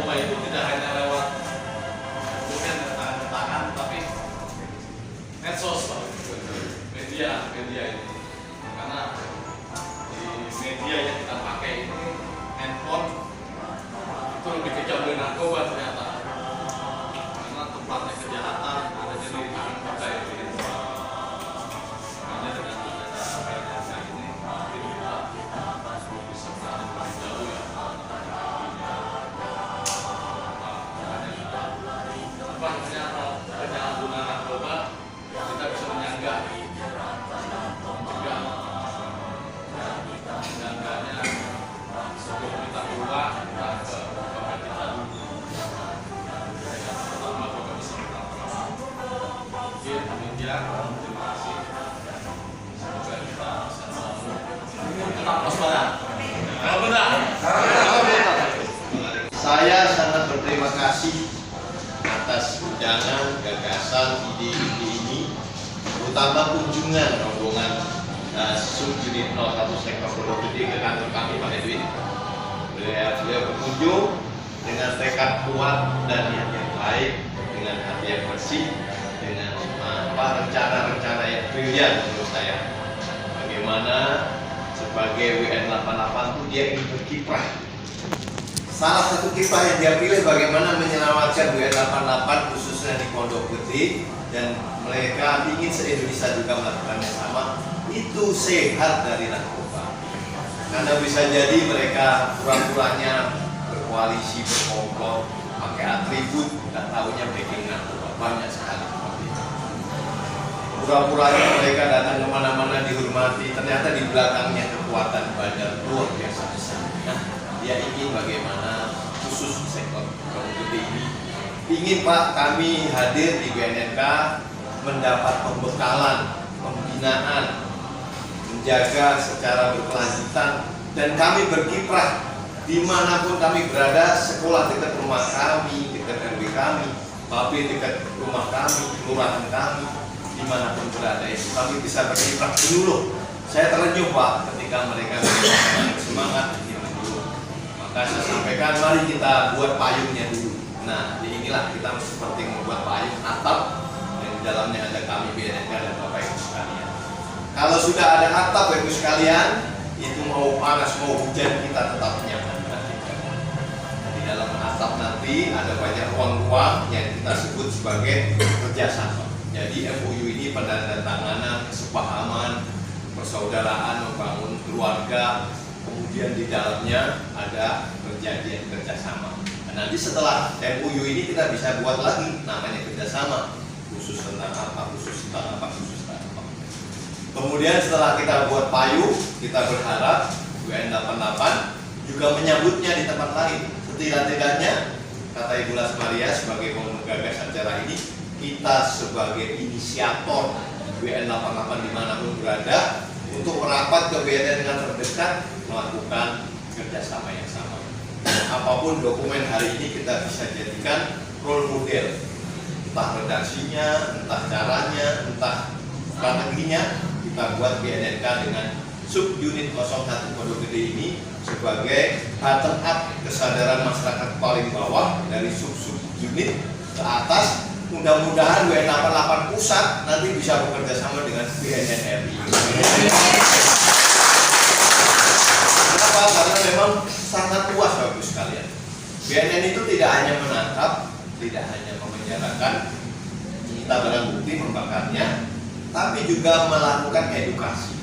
narkoba itu tidak hanya lewat dokumen dan tangan, tapi medsos, Pak. Media ini. Karena di media yang kita pakai ini handphone itu lebih kejam dari narkoba ternyata. Karena tempatnya kejahatan ada di tangan kita ini. Makanya dengan adanya ini mungkin kita bisa berani lebih jauh ya. Penyalahgunaan narkoba kita bisa menyangga menyangganya sebelum kita keluar kita ke tempat kita dulu pertama kita bisa berapa mungkin media terima kasih semoga kita bisa selalu tetap waspada. Kalau benar Saya sangat berterima kasih atas undangan, gagasan, ide-ide ini, terutama kunjungan rombongan subunit 01 sektor Pondok Gede ke kantor kami, Pak Edwin. Beliau berkunjung dengan tekad kuat dan niat yang baik, dengan hati yang bersih, dengan rencana-rencana yang brilian menurut saya. Bagaimana sebagai WN 88 itu dia ingin berkiprah. Salah satu kiprah yang dia pilih bagaimana menyelamatkan WN 88 khususnya di Pondok Gede, dan mereka ingin se-Indonesia juga melakukan yang sama, itu sehat dari narkoba. Karena bisa jadi mereka pura-puranya berkoalisi, berkompol, pakai atribut, tak tahunya backing narkoba, banyak sekali seperti itu. Pura-puranya mereka datang kemana-mana dihormati, ternyata di belakangnya kekuatan badan luar biasa besar. Nah, dia ingin bagaimana khusus sektor Pondok Gede ini, ingin Pak kami hadir di BNNK mendapat pembekalan, pembinaan, menjaga secara berkelanjutan, dan kami berkiprah dimanapun kami berada, sekolah dekat rumah kami, dekat RW kami, pabrik dekat rumah kami, kelurahan kami, dimanapun berada itu kami bisa berkiprah dulu. Saya terenyuh Pak ketika mereka semangat ingin dulu. Maka saya sampaikan mari kita buat payungnya dulu. Nah, inilah kita seperti membuat payung atap yang di dalamnya ada kami BNNK dan Bapak Ibu sekalian. Kalau sudah ada atap Bapak Ibu sekalian, itu mau panas mau hujan kita tetap nyaman. Di dalam atap nanti ada banyak ruang-ruang yang kita sebut sebagai kerjasama. Jadi MOU ini penandatanganan kesepahaman, persaudaraan, membangun keluarga, kemudian di dalamnya ada perjanjian kerjasama. Nah, nanti setelah MOU ini kita bisa buat lagi namanya kerjasama, khusus tentang apa, khusus tentang apa, khusus tentang apa. Kemudian setelah kita buat payung, kita berharap WN 88 juga menyambutnya di tempat lain. Setidak-tidaknya kata Ibu Lasmaria sebagai penggagas acara ini, kita sebagai inisiator WN 88 dimanapun berada untuk merapat ke BNN dengan terdekat melakukan kerjasama yang sama. Apapun dokumen hari ini kita bisa jadikan role model, entah redaksinya, entah caranya, entah strateginya, kita buat BNNK dengan subunit 01 Pondok Gede ini sebagai bottom up kesadaran masyarakat paling bawah dari sub-unit ke atas. Mudah-mudahan WN 88 pusat nanti bisa bekerja sama dengan BNN RI. Kenapa? Karena memang sangat luas Bapak sekalian. BNN itu tidak hanya menangkap, tidak hanya memenjarakan, menyita barang bukti, membakarnya, tapi juga melakukan edukasi.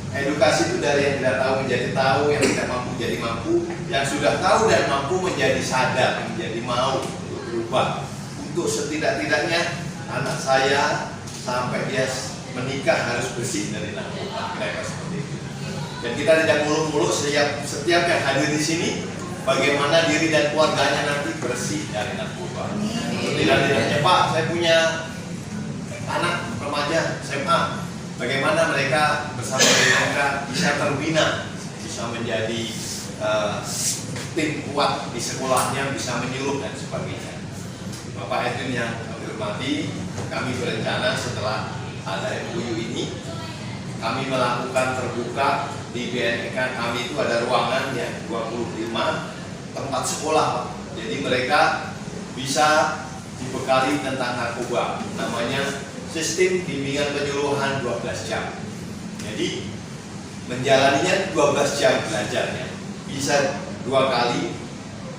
Edukasi itu dari yang tidak tahu menjadi tahu, yang tidak mampu menjadi mampu, yang sudah tahu dan mampu menjadi sadar, menjadi mau untuk berubah. Untuk setidak-tidaknya anak saya sampai dia menikah harus bersih dari narkoba, kira-kira seperti itu. Dan kita tidak muluk-muluk setiap yang hadir di sini, bagaimana diri dan keluarganya nanti bersih dari narkoba. Tidak-tidaknya Pak, saya punya anak remaja SMA, bagaimana mereka bersama mereka bisa terbina, bisa menjadi tim kuat di sekolahnya, bisa menyuruh dan sebagainya. Bapak Edwin yang kami hormati, kami berencana setelah ada MOU ini, kami melakukan terbuka di BNNK kami itu ada ruangan yang 25 tempat sekolah, Pak. Jadi mereka bisa dibekali tentang narkoba, namanya sistem bimbingan penyuluhan 12 jam. Jadi menjalaninya 12 jam belajarnya, bisa 2 kali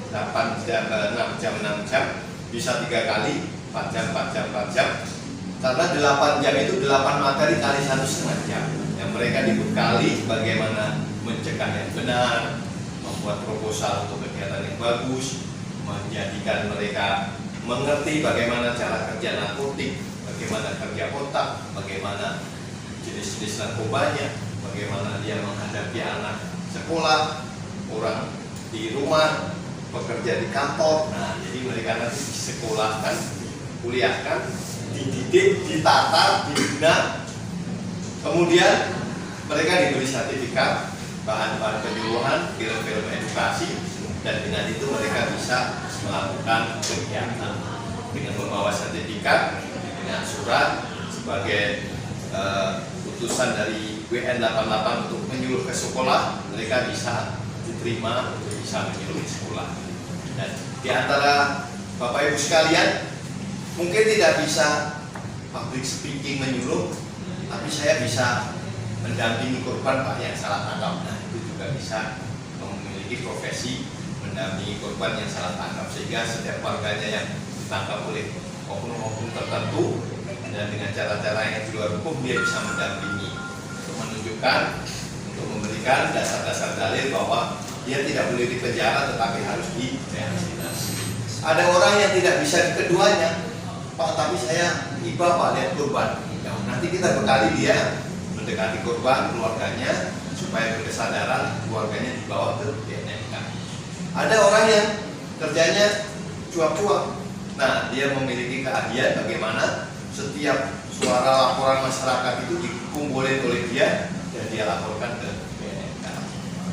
8 jam, 6 jam, bisa 3 kali 4 jam, karena 8 jam itu 8 materi kali 1,5 jam yang mereka dibekali bagaimana mencegah yang benar, membuat proposal untuk kegiatan yang bagus, menjadikan mereka mengerti bagaimana cara kerja narkotik, bagaimana kerja otak, bagaimana jenis-jenis narkobanya, bagaimana dia menghadapi anak sekolah, orang di rumah, pekerja di kantor. Nah, jadi mereka nanti disekolahkan, kuliahkan, dididik, ditata, dibina, kemudian mereka diberi sertifikat, bahan-bahan penyuluhan, film-film edukasi, dan dengan itu mereka bisa melakukan kegiatan dengan membawa sertifikat, dengan surat sebagai utusan dari WN 88 untuk menyuruh ke sekolah, mereka bisa diterima untuk bisa menyuruh ke sekolah. Dan di antara Bapak Ibu sekalian, mungkin tidak bisa public speaking menyuruh, tapi saya bisa mendampingi korban Pak yang salah tangkap. Nah, itu juga bisa memiliki profesi mendampingi korban yang salah tangkap, sehingga setiap warganya yang ditangkap oleh oknum-oknum tertentu dan dengan cara-cara yang di luar hukum, dia bisa mendampingi untuk menunjukkan, untuk memberikan dasar-dasar dalil bahwa dia tidak boleh dipenjara tetapi harus direhabilitasi. Ada orang yang tidak bisa keduanya, Pak, tapi saya iba Pak lihat korban. Nah, nanti kita bekali dia mendekati korban, keluarganya, supaya berkesadaran, keluarganya dibawa ke BNNK. Ada orang yang kerjanya cuap-cuap. Nah, dia memiliki keahlian bagaimana setiap suara laporan masyarakat itu dikumpulin oleh dia dan dia laporkan ke BNNK.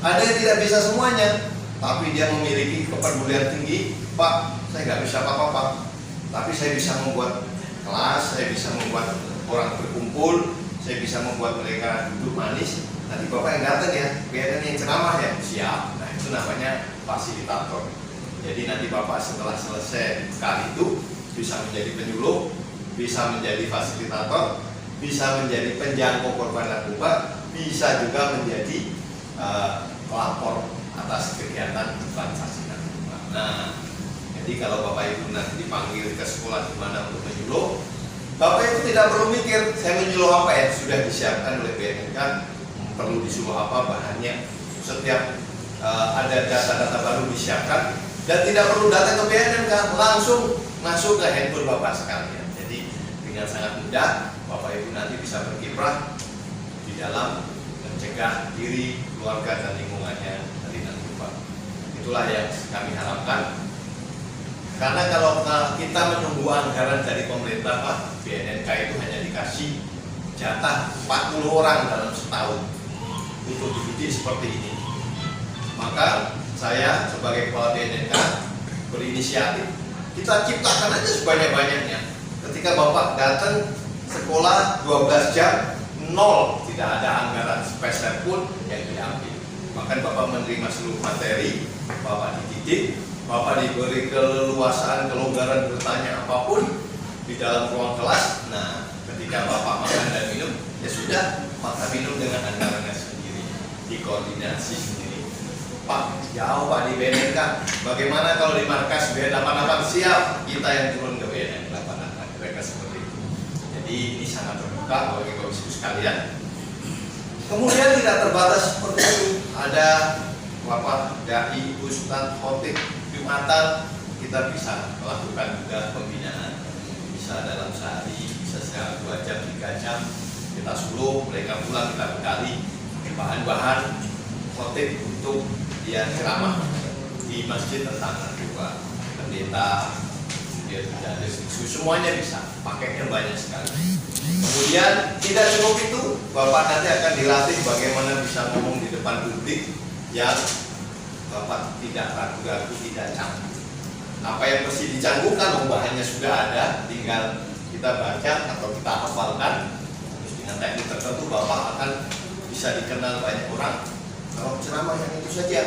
Ada yang tidak bisa semuanya, tapi dia memiliki kepedulian tinggi. Pak, saya nggak bisa apa-apa, tapi saya bisa membuat kelas, saya bisa membuat orang berkumpul, saya bisa membuat mereka duduk manis. Nanti Bapak yang datang ya, BNN yang ceramah ya, siap. Nah, itu namanya fasilitator. Jadi nanti Bapak setelah selesai kali itu bisa menjadi penyuluh, bisa menjadi fasilitator, bisa menjadi penjangkau korban narkoba, bisa juga menjadi pelapor atas kegiatan transaksi narkoba. Nah, jadi kalau Bapak Ibu nanti dipanggil ke sekolah di mana untuk menyuluh, Bapak Ibu tidak perlu mikir saya menyuluh apa ya, sudah disiapkan oleh BNNK, perlu disuruh apa bahannya. Setiap ada data-data baru disiapkan dan tidak perlu datang ke BNNK, langsung masuk ke handphone Bapak sekalian. Jadi dengan sangat mudah Bapak Ibu nanti bisa berkiprah di dalam mencegah diri, keluarga dan lingkungannya dari narkoba. Itulah yang kami harapkan. Karena kalau kita menunggu anggaran dari pemerintah, Pak, BNNK itu hanya dikasih jatah 40 orang dalam setahun untuk dididik seperti ini. Maka saya sebagai kepala BNNK berinisiatif, kita ciptakan aja sebanyak-banyaknya. Ketika Bapak datang sekolah 12 jam, nol, tidak ada anggaran spesial pun yang diambil. Bahkan Bapak menerima seluruh materi, Bapak dididik, Bapak diberi keleluasaan, kelonggaran bertanya apapun di dalam ruang kelas. Nah, ketika Bapak makan dan minum, ya sudah, makan minum dengan anggarannya sendiri, dikoordinasi sendiri. Pak, jauh Pak di BNNK. Bagaimana kalau di markas BN88 siap, kita yang turun ke BN88, mereka seperti itu. Jadi ini sangat terbuka bagi Bapak Ibu sekalian. Kemudian tidak terbatas seperti itu. Ada Bapak dai, ustadz, khotib, jumatan, kita bisa melakukan juga pembinaan. Bisa dalam sehari, bisa sekitar 2 jam, 3 jam. Kita suruh mereka pulang, kita bekali bahan-bahan khotib untuk dia ceramah di masjid tentang narkoba, pendeta, dia tidak semuanya bisa, pakainya banyak sekali. Kemudian tidak cukup itu, Bapak nanti akan dilatih bagaimana bisa ngomong di depan publik yang Bapak tidak ragu-ragu, tidak canggung. Apa yang mesti dicanggukan, bahannya sudah ada, tinggal kita baca atau kita hafalkan. Terus dengan teknik tertentu Bapak akan bisa dikenal banyak orang. Kalau ceramah yang itu saja,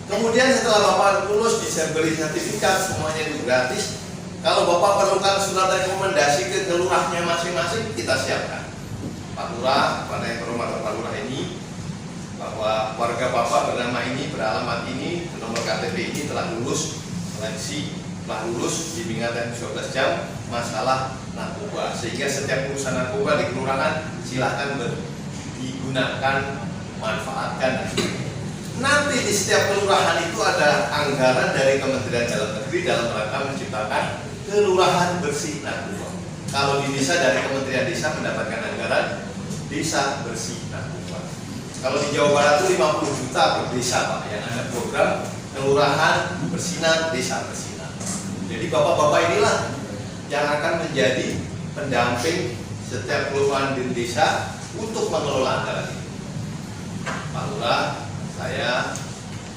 Kemudian setelah Bapak lulus bisa beri sertifikat, semuanya itu gratis. Kalau Bapak perlukan surat rekomendasi ke kelurahnya masing-masing, kita siapkan. Pak Lurah, pada yang berhormat Pak Lurah ini, bahwa warga Bapak bernama ini, beralamat ini, nomor KTP ini telah lulus seleksi, telah lulus bimbingan 12 jam masalah narkoba. Sehingga setiap urusan narkoba di kelurahan silahkan digunakan, manfaatkan. Nanti di setiap kelurahan itu ada anggaran dari Kementerian Dalam Negeri dalam rangka menciptakan kelurahan bersih narkoba. Kalau di desa dari Kementerian Desa mendapatkan anggaran desa bersih narkoba. Kalau di Jawa Barat itu 50 juta per desa Pak, yang ada program kelurahan bersinar, desa bersinar. Jadi bapak-bapak inilah yang akan menjadi pendamping setiap kelurahan di desa untuk mengelola anggaran itu. Pak Lurah, saya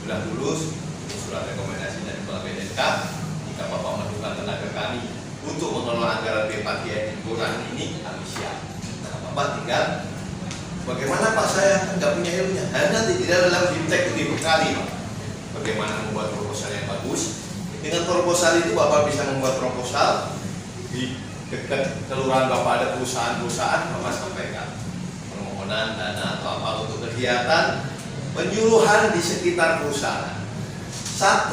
sudah lulus surat rekomendasi dari Kepala BNK. Jika Bapak mendukung tenaga kami untuk mengelola anggaran B4GN di kelurahan ini, kami siap. Nah, Bapak tinggal bagaimana Pak, saya nggak punya ilmunya. Nanti tidak dalam BIMTEK itu dibekali Pak. Bagaimana membuat proposal yang bagus. Dengan proposal itu Bapak bisa membuat proposal di dekat kelurahan Bapak ada perusahaan-perusahaan, Bapak sampaikan permohonan dana atau apa untuk kegiatan penyuluhan di sekitar perusahaan. 1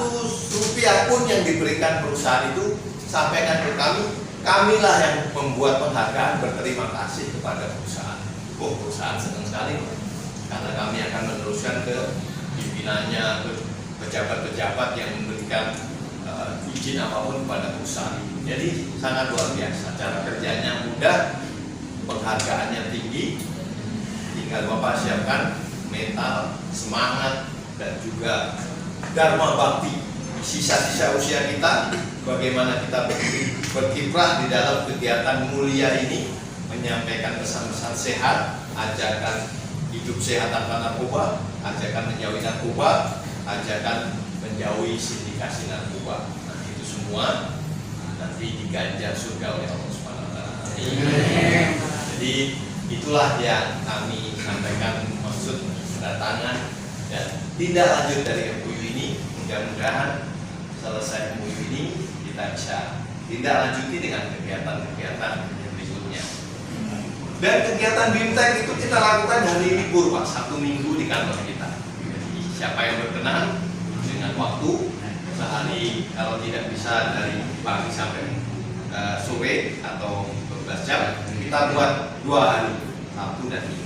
rupiah pun yang diberikan perusahaan itu sampaikan ke kami, kamilah yang membuat penghargaan berterima kasih kepada perusahaan. Oh, perusahaan senang sekali karena kami akan meneruskan ke pimpinannya, ke pejabat-pejabat yang memberikan izin apapun kepada perusahaan. Jadi sangat luar biasa, cara kerjanya mudah, penghargaannya tinggi. Tinggal Bapak siapkan mental, semangat, dan juga dharma bakti di sisa-sisa usia kita. Bagaimana kita berkiprah di dalam kegiatan mulia ini, menyampaikan pesan-pesan sehat, ajakan hidup sehat tanpa narkoba, ajakan menjauhi narkoba, ajakan menjauhi sindikasi narkoba. Nah, itu semua nanti diganjar surga oleh Allah Subhanahu wa taala. Jadi itulah yang kami sampaikan maksud kedatangan dan tindak lanjut dari MOU ini. Mudah-mudahan selesai MOU ini kita bisa tindak lanjuti dengan kegiatan-kegiatan berikutnya. Dan kegiatan BIMTEK itu kita lakukan hari libur Pak, Sabtu Minggu di kantor kita. Jadi siapa yang berkenan dengan waktu sehari, kalau tidak bisa dari pagi sampai sore atau 12 jam, kita buat 2 hari, Sabtu dan Minggu.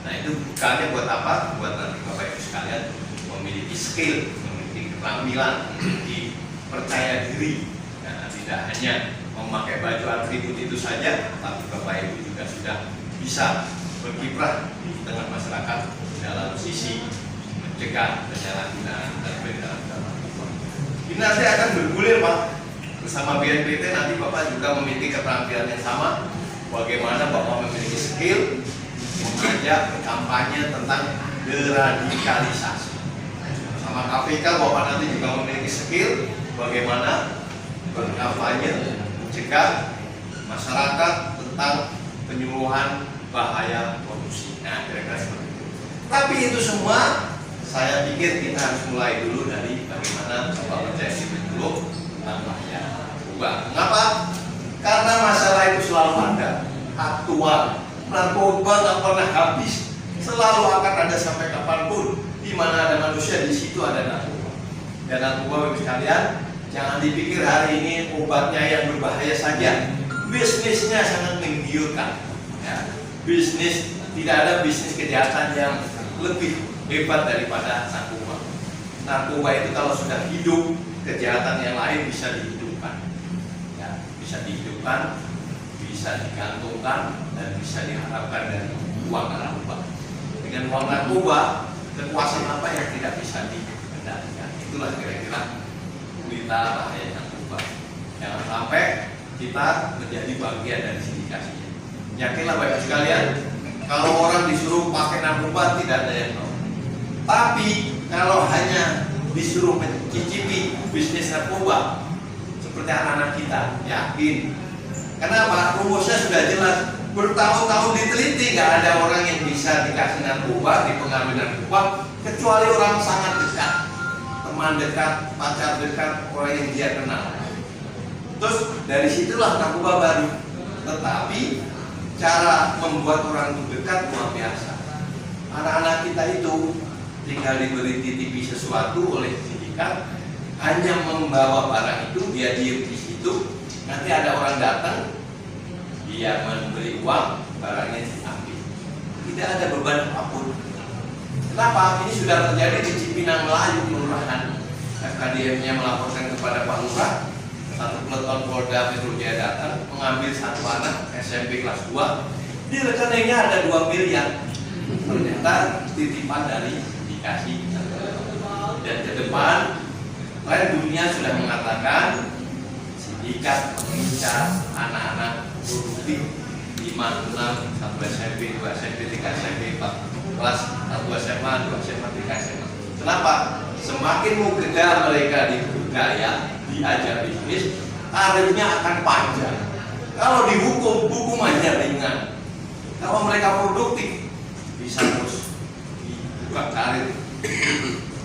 Nah, itu bukannya buat apa? Buat nanti Bapak Ibu sekalian memiliki skill, memiliki keterampilan, memiliki percaya diri. Nah, tidak hanya memakai baju atribut itu saja, tapi Bapak Ibu juga sudah bisa berkiprah di tengah masyarakat dalam sisi mencegah penyalahgunaan dan peredaran narkoba. Ini nanti akan bergulir Pak. Bersama BNPT nanti Bapak juga memiliki keterampilan yang sama. Bagaimana Bapak memiliki skill mengajak berkampanye tentang deradikalisasi. Sama KPK Bapak nanti juga memiliki skill bagaimana berkampanye mencegah masyarakat tentang penyuluhan bahaya korupsi. Nah, kira-kira seperti itu. Tapi itu semua saya pikir kita harus mulai dulu dari bagaimana Bapak menjadi penyuluh tentang bahaya narkoba. Mengapa? Karena masalah itu selalu ada, aktual. Narkoba nggak pernah habis, selalu akan ada sampai kapanpun. Di mana ada manusia, di situ ada narkoba. Dan narkoba bagi sekalian, jangan dipikir hari ini obatnya yang berbahaya saja. Bisnisnya sangat menggiurkan. Ya, bisnis, tidak ada bisnis kejahatan yang lebih hebat daripada narkoba. Narkoba itu kalau sudah hidup, kejahatan yang lain bisa dihidupkan. Ya, bisa dihidupkan, bisa digantungkan, dan bisa diharapkan dari uang narkoba. Dengan uang narkoba, kekuasaan apa yang tidak bisa dikendalikan? Itulah kira-kira berita bahaya narkoba. Jangan sampai kita menjadi bagian dari sindikasinya. Yakinlah Bapak sekalian, kalau orang disuruh pakai narkoba tidak ada yang tahu. Tapi kalau hanya disuruh mencicipi bisnis narkoba seperti anak-anak kita, yakin. Kenapa? Rumusnya sudah jelas. Bertahun-tahun diteliti, nggak ada orang yang bisa dikasih narkoba, dipengaruhi narkoba, kecuali orang sangat dekat. teman dekat, pacar dekat, orang yang dia kenal. Terus dari situlah narkoba baru. Tetapi cara membuat orang itu dekat luar biasa. Anak-anak kita itu tinggal diberi titipi sesuatu oleh sindikat, hanya membawa barang itu, dia diem di situ. Nanti ada orang datang, dia memberi uang, barangnya diambil. Tidak ada beban apapun. Kenapa? Ini sudah terjadi di Cipinang Melayu, kelurahan. FKDM-nya melaporkan kepada Pak Lurah. Satu peleton Polda Metro Jaya datang mengambil satu anak SMP kelas 2. Di rekeningnya ada 2 miliar. Ternyata titipan dari dikasih. Dan ke depan, tren dunia sudah mengatakan sindikat mengincar anak-anak produktif 5, 6, 1 SMP, 2 SMP, 3 SMP, 4 kelas, 1 SMA, 2 SMA, 3 SMA. Kenapa? Semakin mengejar mereka di budaya, diajar bisnis, karirnya akan panjang. Kalau dihukum, hukumannya ringan. Kalau mereka produktif, bisa terus dibuka karir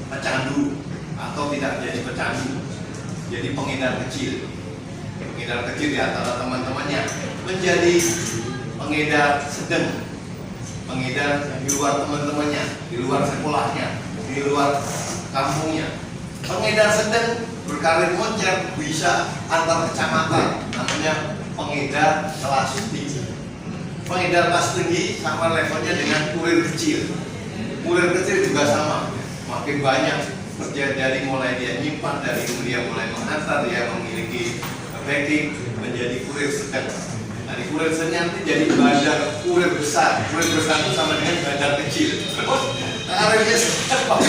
pecandu atau tidak jadi pecandu, jadi pengedar kecil. Pengedar kecil di antara teman-temannya menjadi pengedar sedang, pengedar di luar teman-temannya, di luar sekolahnya, di luar kampungnya. Pengedar sedang berkarir moncer bisa antar kecamatan, namanya pengedar kelas tinggi. Pengedar kelas tinggi sama levelnya dengan kurir kecil. Kurir kecil juga sama, makin banyak kerja dari mulai dia nyimpan, dari dia mulai menghantar, dia memiliki packing menjadi kurir sedang. Dari kurir sedang nanti jadi bandar kurir besar. Kurir besar itu sama dengan bandar kecil. Terus karirnya sepak.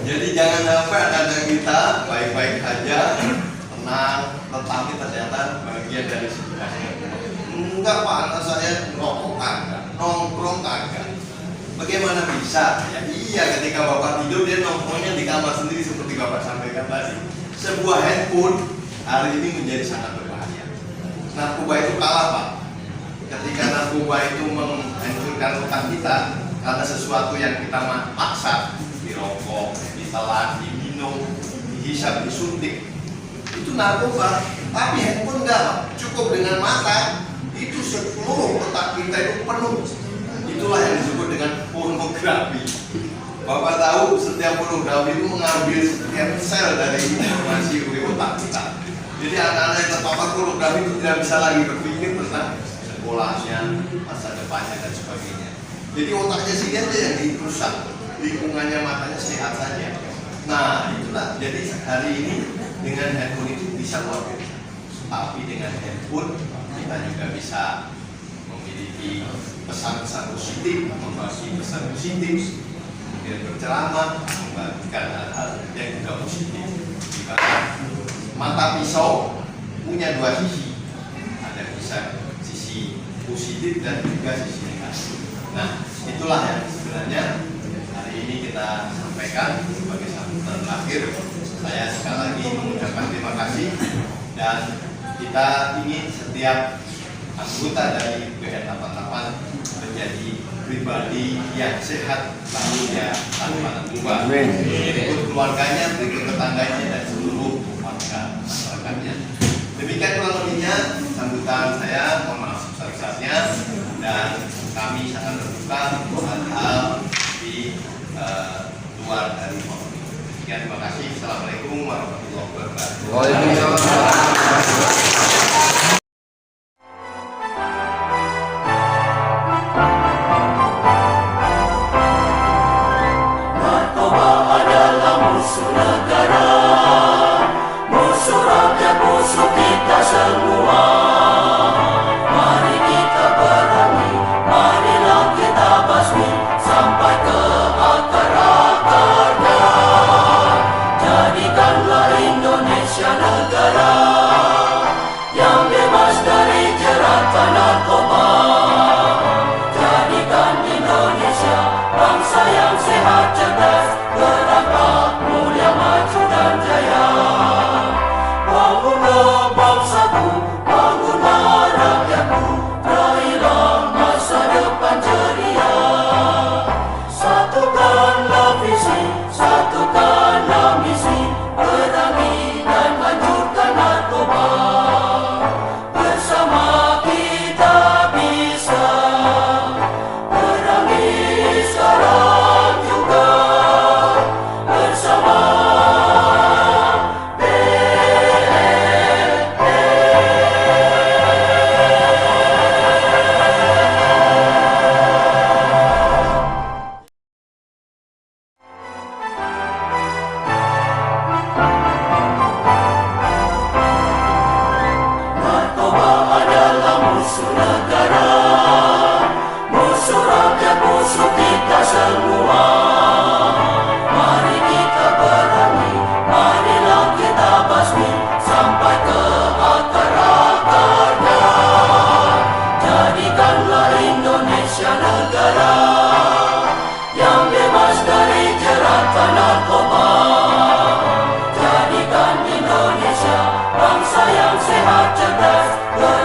Jadi jangan sampai ada kita baik-baik saja, tenang, tetapi ternyata bagian dari sebenarnya. Enggak Pak, anak saya ngerokok kagak, nongkrong kagak. Bagaimana bisa? Ya iya, ketika Bapak tidur dia nongkrongnya di kamar sendiri seperti Bapak sampaikan tadi. Sebuah handphone hari ini menjadi sangat berbahaya. Narkoba itu kalah Pak. Ketika narkoba itu menghancurkan otak kita karena sesuatu yang kita paksa, dirokok, ditelan, diminum, dihisap, disuntik, itu narkoba. Tapi handphone enggak, cukup dengan mata itu seluruh otak kita itu penuh. Itulah yang disebut dengan pornografi. Bapak tahu setiap pornografi itu mengambil setiap sel dari informasi di otak kita. Jadi anak-anak yang terpapar pornografi itu tidak bisa lagi berpikir tentang sekolahnya, masa depannya dan sebagainya. Jadi otaknya sendiri aja yang dirusak, lingkungannya matanya sehat saja. Nah itulah, jadi hari ini dengan handphone itu bisa luar biasa. Tapi dengan handphone kita juga bisa memiliki pesan-pesan positif, membagi pesan positif, kemudian berceramah, membagikan hal-hal yang juga positif. Mata pisau punya 2 sisi, ada sisi positif dan juga sisi negatif. Nah, itulah yang sebenarnya hari ini kita sampaikan sebagai sambutan terakhir. Saya sekali lagi mengucapkan terima kasih dan kita ingin setiap anggota dari BN88 menjadi pribadi yang sehat, lalu ya tanpa narkoba. Berikut keluarganya, berikut tetangganya dan seluruh warga masyarakatnya. Demikian kurang lebihnya sambutan saya, mohon maaf sebesar-besarnya, dan kami sangat terbuka untuk hal-hal di luar dari forum ini. Sekian, terima kasih. Assalamualaikum warahmatullahi wabarakatuh. Waalaikumsalam. Indonesia negara Santa Claus.